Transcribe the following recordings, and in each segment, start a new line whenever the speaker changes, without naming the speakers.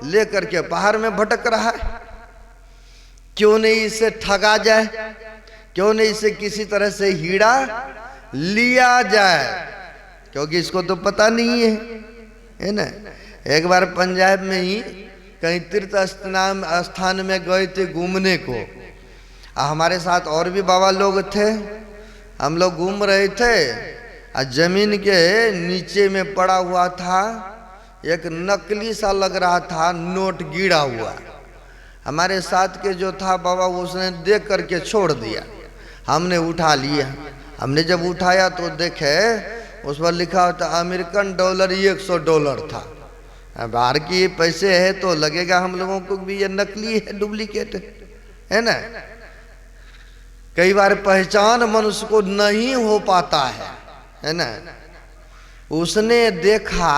लेकर के पहाड़ में भटक रहा है। क्यों नहीं इसे ठगा जाए, क्यों नहीं इसे किसी तरह से हीरा लिया जाए, क्योंकि इसको तो पता नहीं है ना। एक बार पंजाब में ही कहीं तीर्थ स्थान में गए थे घूमने को, हमारे साथ और भी बाबा लोग थे। हम लोग घूम रहे थे और जमीन के नीचे में पड़ा हुआ था एक नकली सा लग रहा था नोट गिरा हुआ। हमारे साथ के जो था बाबा उसने देख करके छोड़ दिया, हमने उठा लिया। हमने जब उठाया तो देखे उस पर लिखा होता अमेरिकन डॉलर, $100 था। बाहर की पैसे है तो लगेगा हम लोगों को भी ये नकली है, डुप्लीकेट है ना। कई बार पहचान मनुष्य को नहीं हो पाता है ना। उसने देखा,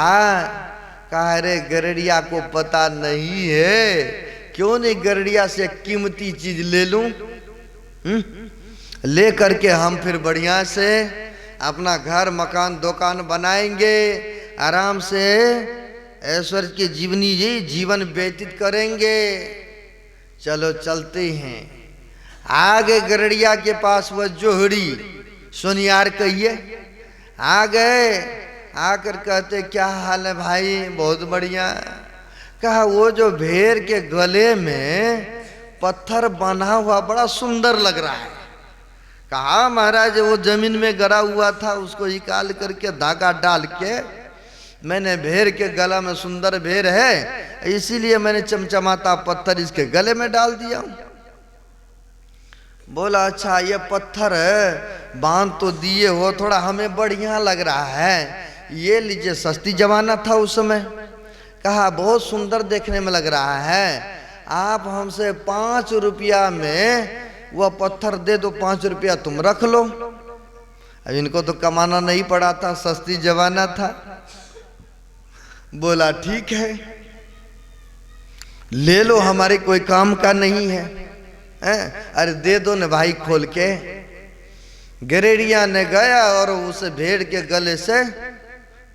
कहा अरे गरड़िया को पता नहीं है, क्यों नहीं गरड़िया से कीमती चीज ले लूं। ले करके हम फिर बढ़िया से अपना घर मकान दुकान बनाएंगे, आराम से ऐश्वर्य की जीवन व्यतीत करेंगे। चलो चलते हैं। आगे गरड़िया के पास वह जोहड़ी सोनियार कहिए आ गए। आकर कहते क्या हाल है भाई? बहुत बढ़िया। कहा वो जो भेड़ के गले में पत्थर बना हुआ बड़ा सुंदर लग रहा है। कहा महाराज वो जमीन में गड़ा हुआ था, उसको निकाल करके धागा डाल के मैंने भेड़ के गला में, सुंदर भेड़ है इसीलिए मैंने चमचमाता पत्थर इसके गले में डाल दिया। बोला अच्छा ये पत्थर बांध तो दिए हो, थोड़ा हमें बढ़िया लग रहा है, ये लीजिए। सस्ती जमाना था उस समय। कहा बहुत सुंदर देखने में लग रहा है, आप हमसे 5 रुपया में वह पत्थर दे दो, 5 रुपया तुम रख लो। अब इनको तो कमाना नहीं पड़ा था, सस्ती जमाना था। बोला ठीक है ले लो, हमारे कोई काम का नहीं है। अरे दे दो न भाई खोल के। गरेड़िया ने गया और उस भेड़ के गले से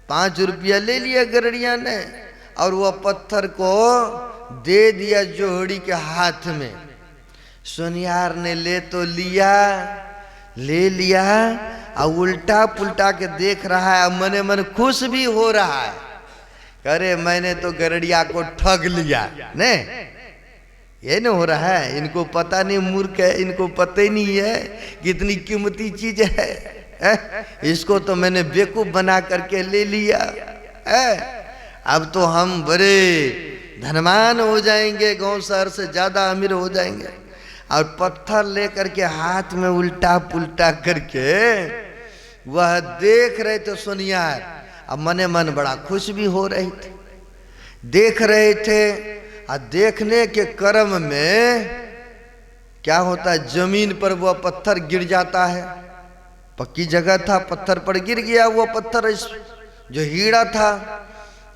5 रुपया ले लिया गरेड़िया ने, और वह पत्थर को दे दिया जोहड़ी के हाथ में। सोनियार ने ले तो लिया, ले लिया और उल्टा पुल्टा के देख रहा है, मने मन खुश भी हो रहा है। अरे मैंने तो गरड़िया को ठग लिया ने। ये नहीं हो रहा है, इनको पता नहीं, मूर्ख है, इनको पता ही नहीं है कितनी कीमती चीज है। इसको तो मैंने बेवकूफ बना करके ले लिया। अब तो हम बड़े धनवान हो जाएंगे, गांव शहर से ज्यादा अमीर हो जाएंगे। और पत्थर लेकर के हाथ में उल्टा पुल्टा करके वह देख रहे थे सोनियार। अब मने मन बड़ा खुश भी हो रहे थे, देख रहे थे। और देखने के क्रम में क्या होता है, जमीन पर वह पत्थर गिर जाता है। पक्की जगह था, पत्थर पर गिर गया वो पत्थर जो हीरा था।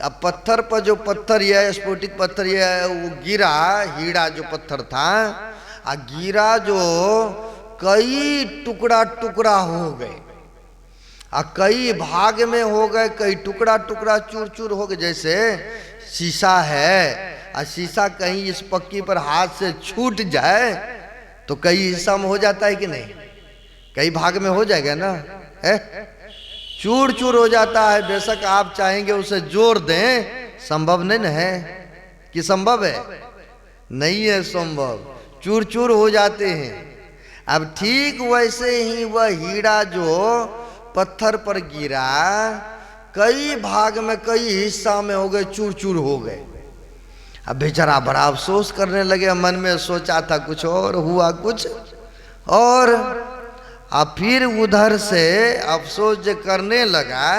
अब पत्थर पर जो पत्थर यह स्फोटित पत्थर यह वो गिरा, हीरा जो पत्थर था आ गिरा जो कई टुकड़ा टुकड़ा हो गए, कई भाग में हो गए, कई टुकड़ा टुकड़ा चूर चूर हो गए। जैसे शीशा है और शीशा कहीं इस पक्की पर हाथ से छूट जाए तो कई हिस्सा में हो जाता है कि नहीं, कई भाग में हो जाएगा ना, है चूर चूर हो जाता है। बेशक आप चाहेंगे उसे जोड़ दें, संभव नहीं न है कि संभव है, नहीं है संभव, चूर चूर हो जाते हैं। अब ठीक वैसे ही वह हीरा जो पत्थर पर गिरा कई भाग में, कई हिस्सा में हो गए, चूर चूर हो गए। अब बेचारा बड़ा अफसोस करने लगे, मन में सोचा था कुछ और, हुआ कुछ और। अब फिर उधर से अफसोस जो करने लगा,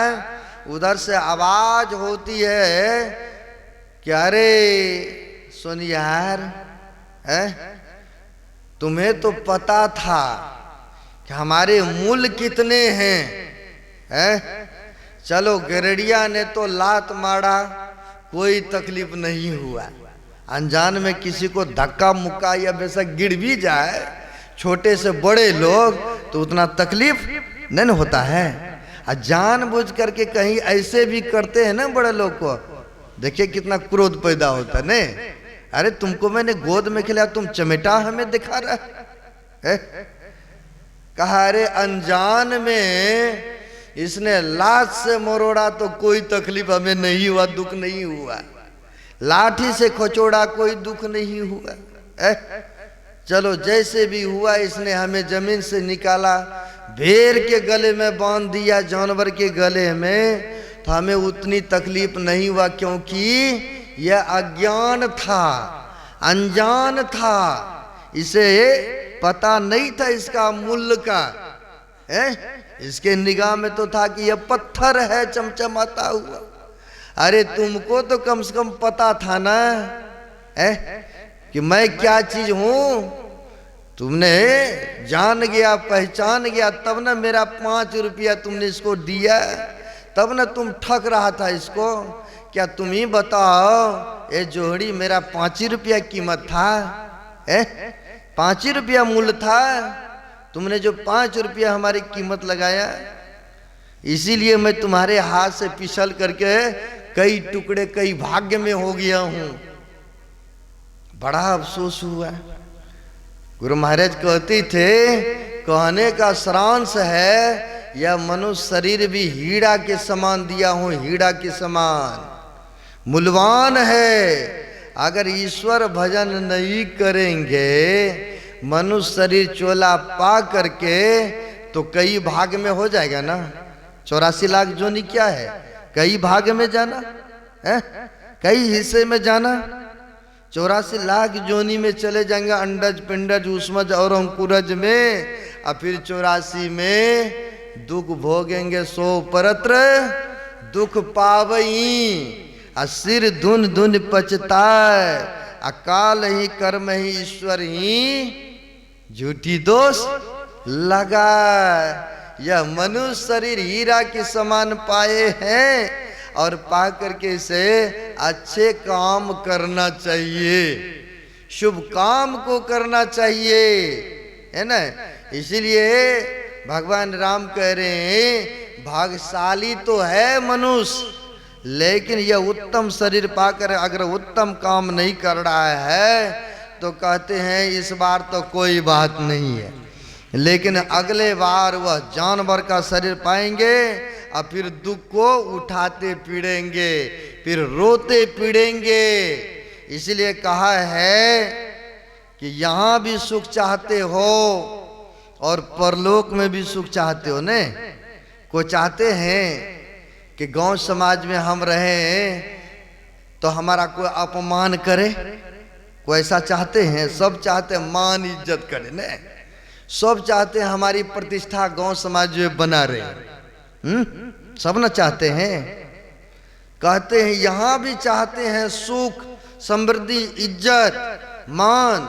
उधर से आवाज होती है कि अरे सोनियार, तुम्हें तो पता था कि हमारे मूल कितने हैं, चलो गरड़िया ने तो लात मारा, कोई तकलीफ नहीं हुआ। अनजान में किसी को धक्का मुक्का या बेशक गिर भी जाए, छोटे से बड़े लोग, तो उतना तकलीफ नहीं होता है। जानबूझ करके कहीं ऐसे भी करते हैं ना बड़े लोग को, देखिए कितना क्रोध पैदा होता ने। अरे तुमको मैंने गोद में खिलाया, तुम चमेटा हमें दिखा रहा है? कहा अरे अनजान में इसने लात से मरोड़ा तो कोई तकलीफ हमें नहीं हुआ, दुख नहीं हुआ। लाठी से खचोड़ा कोई दुख नहीं हुआ। चलो जैसे भी हुआ, इसने हमें जमीन से निकाला, भेड़ के गले में बांध दिया, जानवर के गले में, तो हमें उतनी तकलीफ नहीं हुआ, क्योंकि यह अज्ञान था, अनजान था, इसे पता नहीं था इसका मूल्य का। इसके निगाह में तो था कि यह पत्थर है चमचमाता हुआ। अरे तुमको तो कम से कम पता था ना कि मैं क्या चीज हूं। तुमने जान गया, पहचान गया, तब ना मेरा 5 रुपया तुमने इसको दिया, तब ना तुम ठग रहा था इसको। क्या तुम ही बताओ, ये जोड़ी मेरा 5 रुपया कीमत था, 5 रुपया मूल्य था। तुमने जो 5 रुपया हमारी कीमत लगाया, इसीलिए मैं तुम्हारे हाथ से फिसल करके कई टुकड़े, कई भाग्य में हो गया हूं। बड़ा अफसोस हुआ। गुरु महाराज कहते थे, कहने का सारांश है, यह मनुष्य शरीर भी हीरा के समान दिया हूं, हीरा के समान मूल्यवान है। अगर ईश्वर भजन नहीं करेंगे, मनुष्य शरीर चोला पा करके तो कई भाग में हो जाएगा ना। 84 लाख जोनी क्या है, कई भाग में जाना है, कई हिस्से में जाना। 84 लाख जोनी में चले जाएंगे, अंडज पिंडज उष्मज और अंकुरज में, और फिर 84 में दुख भोगेंगे। 100 परत्र दुख पावई, सिर धुन धुन पचताए, अकाल ही कर्म ही ईश्वर ही झूठी दोष लगा। यह मनुष्य शरीर हीरा के समान पाए हैं, और पा करके इसे अच्छे काम करना चाहिए, शुभ काम को करना चाहिए, है ना। इसीलिए भगवान राम कह रहे हैं, भाग्यशाली तो है मनुष्य, लेकिन यह उत्तम शरीर पाकर अगर उत्तम काम नहीं कर रहा है, तो कहते हैं इस बार तो कोई बात नहीं है, लेकिन अगले बार वह जानवर का शरीर पाएंगे, और फिर दुख को उठाते पीड़ेंगे, फिर रोते पीड़ेंगे। इसलिए कहा है कि यहां भी सुख चाहते हो और परलोक में भी सुख चाहते हो ने। को चाहते हैं कि गांव समाज में हम रहें तो हमारा कोई अपमान करे, कोई ऐसा चाहते हैं? सब चाहते हैं मान इज्जत करे ने, सब चाहते हैं हमारी प्रतिष्ठा गांव समाज में बना रहे। सब न चाहते हैं। कहते हैं यहां भी चाहते हैं सुख, समृद्धि, इज्जत, मान,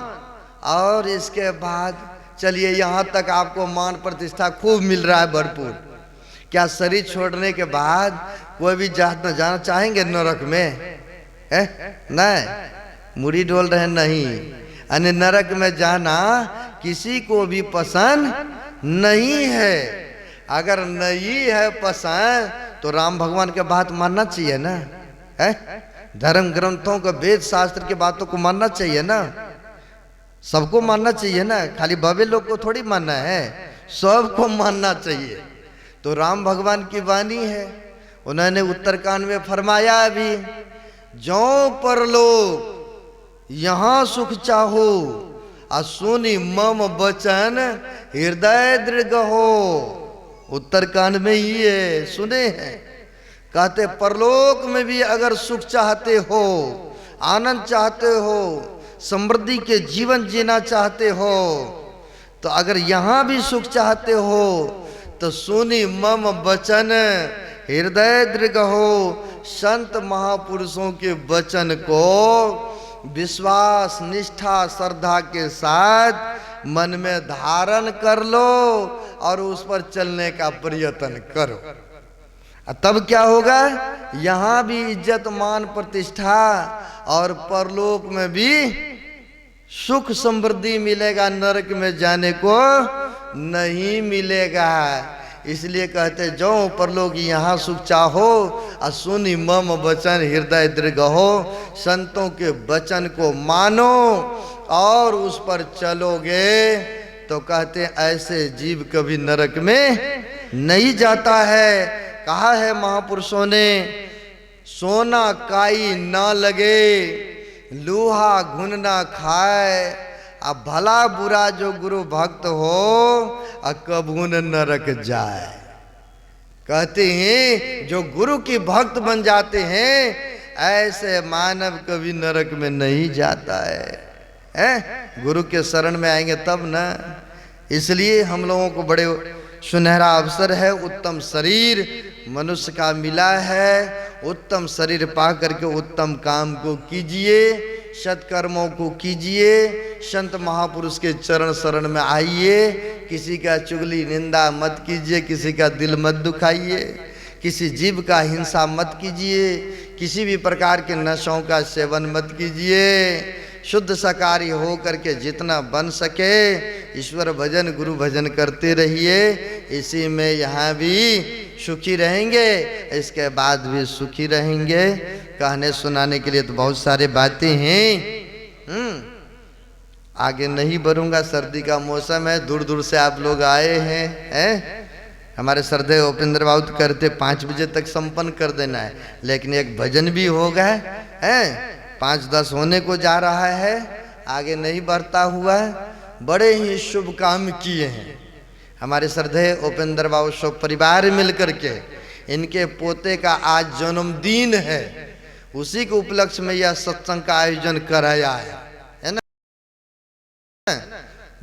और इसके बाद चलिए यहां तक आपको मान प्रतिष्ठा खूब मिल रहा है भरपूर। क्या शरीर छोड़ने के बाद कोई भी जाना चाहेंगे नरक में? है नहीं, मुड़ी डोल रहे नहीं। अन्य नरक में जाना किसी को भी पसंद नहीं है। अगर नहीं है पसंद तो राम भगवान के बात मानना चाहिए ना, है? धर्म ग्रंथों को, वेद शास्त्र की बातों को मानना चाहिए ना, सबको मानना चाहिए ना, खाली भव्य लोग को थोड़ी मानना है, सबको मानना चाहिए। तो राम भगवान की वाणी है, उन्होंने उत्तरकांड में फरमाया भी, जो परलोक यहाँ सुख चाहो, सुनी मम बचन हृदय दृढ़ हो। उत्तरकांड में ही है, सुने हैं। कहते परलोक में भी अगर सुख चाहते हो, आनंद चाहते हो, समृद्धि के जीवन जीना चाहते हो, तो अगर यहाँ भी सुख चाहते हो तो सुनी मम वचन हृदय दृढ़ हो। संत महापुरुषों के वचन को विश्वास, निष्ठा, श्रद्धा के साथ मन में धारण कर लो और उस पर चलने का प्रयत्न करो। तब क्या होगा? यहाँ भी इज्जत, मान, प्रतिष्ठा, और परलोक में भी सुख समृद्धि मिलेगा, नरक में जाने को नहीं मिलेगा। इसलिए कहते जो परलोक यहाँ सुख चाहो, सुनी मम वचन हृदय दृढ़ हो। संतों के वचन को मानो और उस पर चलोगे तो कहते ऐसे जीव कभी नरक में नहीं जाता है। कहा है महापुरुषों ने, सोना काई ना लगे, लोहा घुन ना खाए, अब भला बुरा जो गुरु भक्त हो कबू न नरक जाए। कहते हैं जो गुरु की भक्त बन जाते हैं ऐसे मानव कभी नरक में नहीं जाता है? गुरु के शरण में आएंगे तब ना। इसलिए हम लोगों को बड़े सुनहरा अवसर है, उत्तम शरीर मनुष्य का मिला है। उत्तम शरीर पा करके उत्तम काम को कीजिए, सत्कर्मों को कीजिए, संत महापुरुष के चरण शरण में आइए। किसी का चुगली निंदा मत कीजिए, किसी का दिल मत दुखाइए, किसी जीव का हिंसा मत कीजिए, किसी भी प्रकार के नशों का सेवन मत कीजिए। शुद्ध शाकाहारी हो करके जितना बन सके ईश्वर भजन गुरु भजन करते रहिए। इसी में यहाँ भी सुखी रहेंगे, इसके बाद भी सुखी रहेंगे। कहने सुनाने के लिए तो बहुत सारे बातें हैं, आगे नहीं बढ़ूंगा। सर्दी का मौसम है, दूर दूर से आप लोग आए हैं। हमारे श्रद्धेय उपेंद्र बाबू तो करते 5 बजे तक संपन्न कर देना है, लेकिन एक भजन भी होगा है, 5:10 होने को जा रहा है, आगे नहीं बढ़ता हुआ है। बड़े ही शुभ काम किए हैं हमारे श्रद्धेय उपेंद्र बाबू सब परिवार मिलकर के। इनके पोते का आज जन्मदिन है, उसी के उपलक्ष्य में यह सत्संग का आयोजन कराया है ना।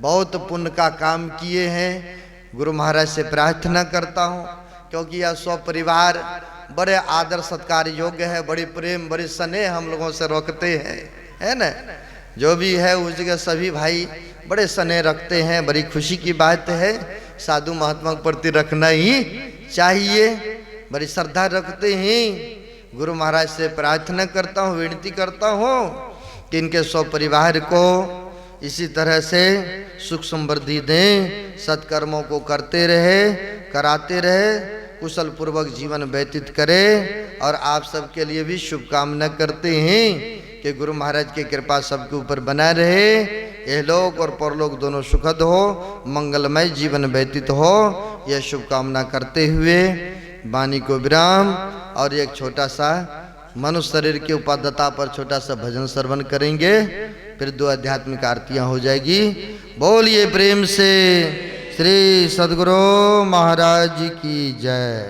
बहुत पुण्य का काम किए हैं। गुरु महाराज से प्रार्थना करता हूँ, क्योंकि यह सब परिवार बड़े आदर सत्कार योग्य है, बड़ी प्रेम बड़ी स्नेह हम लोगों से रखते हैं, है ना। जो भी है उस जगह सभी भाई बड़े स्नेह रखते हैं, बड़ी खुशी की बात है। साधु महात्मा के प्रति रखना ही चाहिए, बड़ी श्रद्धा रखते हैं। गुरु महाराज से प्रार्थना करता हूँ, विनती करता हूँ कि इनके सब परिवार को इसी तरह से सुख समृद्धि दें, सत्कर्मों को करते रहे, कराते रहे, कुशल पूर्वक जीवन व्यतीत करे। और आप सबके लिए भी शुभकामना करते हैं कि गुरु महाराज की कृपा सबके ऊपर बना रहे, यह लोक और परलोक दोनों सुखद हो, मंगलमय जीवन व्यतीत हो, यह शुभकामना करते हुए वाणी को विराम। और एक छोटा सा मनुष्य शरीर के उपादता पर छोटा सा भजन श्रवण करेंगे, फिर 2 आध्यात्मिक आरतियां हो जाएगी। बोलिए प्रेम से श्री सद्गुरु महाराज की जय।